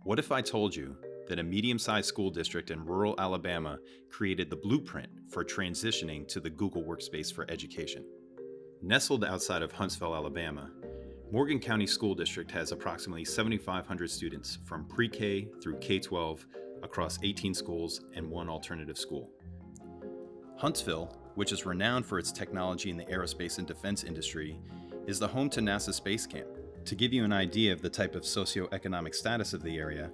What if I told you that a medium-sized school district in rural Alabama created the blueprint for transitioning to the Google Workspace for education? Nestled outside of Huntsville, Alabama, Morgan County School District has approximately 7,500 students from pre-K through K-12 across 18 schools and one alternative school. Huntsville, which is renowned for its technology in the aerospace and defense industry, is the home to NASA Space Camp. To give you an idea of the type of socioeconomic status of the area,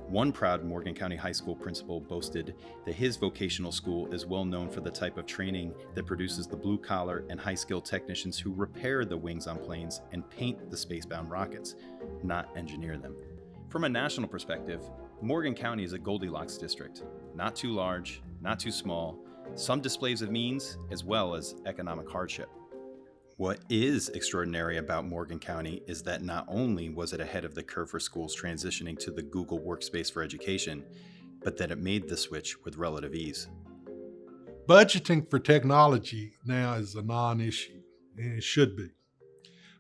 one proud Morgan County High School principal boasted that his vocational school is well known for the type of training that produces the blue-collar and high-skilled technicians who repair the wings on planes and paint the space-bound rockets, not engineer them. From a national perspective, Morgan County is a Goldilocks district, not too large, not too small, some displays of means as well as economic hardship. What is extraordinary about Morgan County is that not only was it ahead of the curve for schools transitioning to the Google Workspace for education, but that it made the switch with relative ease. Budgeting for technology now is a non-issue, and it should be.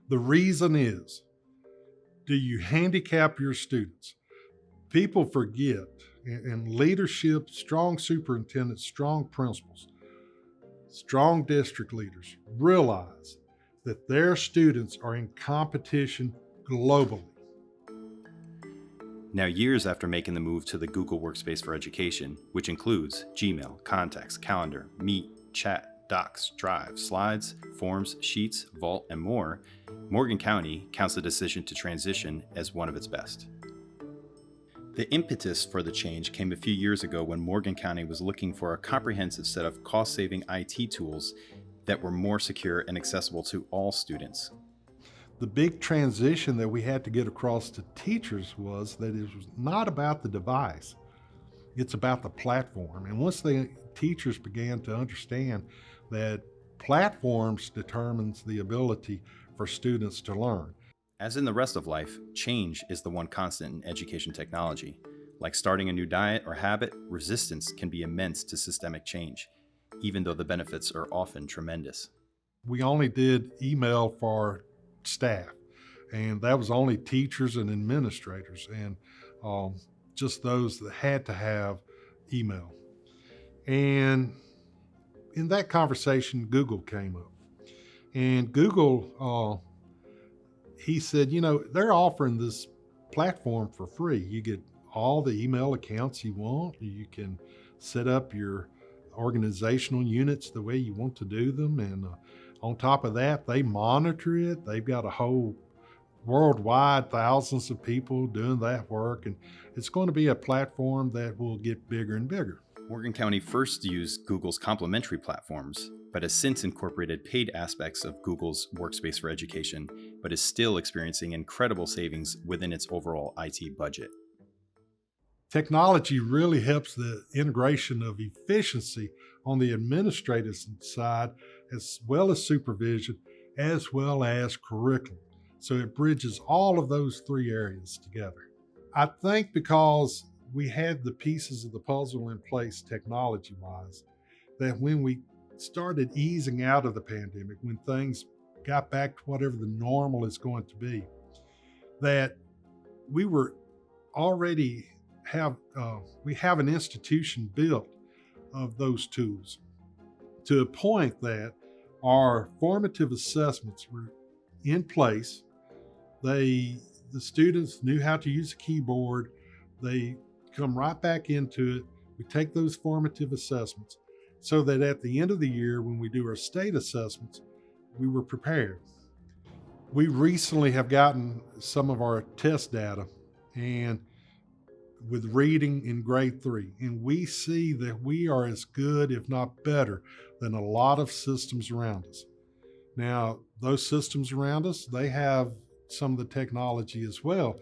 The reason is, do you handicap your students? People forget, and leadership, strong superintendents, strong principals, strong district leaders realize that their students are in competition globally. Now, years after making the move to the Google Workspace for education, which includes Gmail, Contacts, Calendar, Meet, Chat, Docs, Drive, Slides, Forms, Sheets, Vault, and more, Morgan County counts the decision to transition as one of its best. The impetus for the change came a few years ago when Morgan County was looking for a comprehensive set of cost-saving IT tools that were more secure and accessible to all students. The big transition that we had to get across to teachers was that it was not about the device, it's about the platform. And once the teachers began to understand that platforms determines the ability for students to learn. As in the rest of life, change is the one constant in education technology. Like starting a new diet or habit, resistance can be immense to systemic change, even though the benefits are often tremendous. We only did email for staff, and that was only teachers and administrators, and just those that had to have email. And in that conversation, Google came up. And Google, he said, they're offering this platform for free. You get all the email accounts you want. You can set up your organizational units the way you want to do them. And on top of that, they monitor it. They've got a whole worldwide thousands of people doing that work. And it's going to be a platform that will get bigger and bigger. Morgan County first used Google's complementary platforms, but has since incorporated paid aspects of Google's Workspace for Education, but is still experiencing incredible savings within its overall IT budget. Technology really helps the integration of efficiency on the administrative side, as well as supervision, as well as curriculum. So it bridges all of those three areas together. I think because we had the pieces of the puzzle in place technology-wise, that when we started easing out of the pandemic, when things got back to whatever the normal is going to be, that we were already we have an institution built of those tools to a point that our formative assessments were in place. The students knew how to use a keyboard. They come right back into it. We take those formative assessments so that at the end of the year, when we do our state assessments, we were prepared. We recently have gotten some of our test data and with reading in grade 3, and we see that we are as good, if not better, than a lot of systems around us. Now, those systems around us, they have some of the technology as well,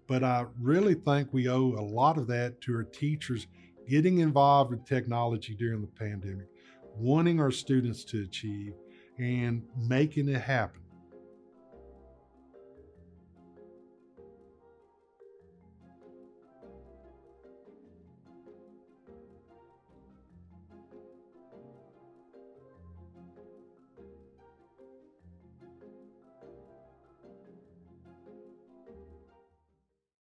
but I really think we owe a lot of that to our teachers getting involved with technology during the pandemic, wanting our students to achieve, and making it happen.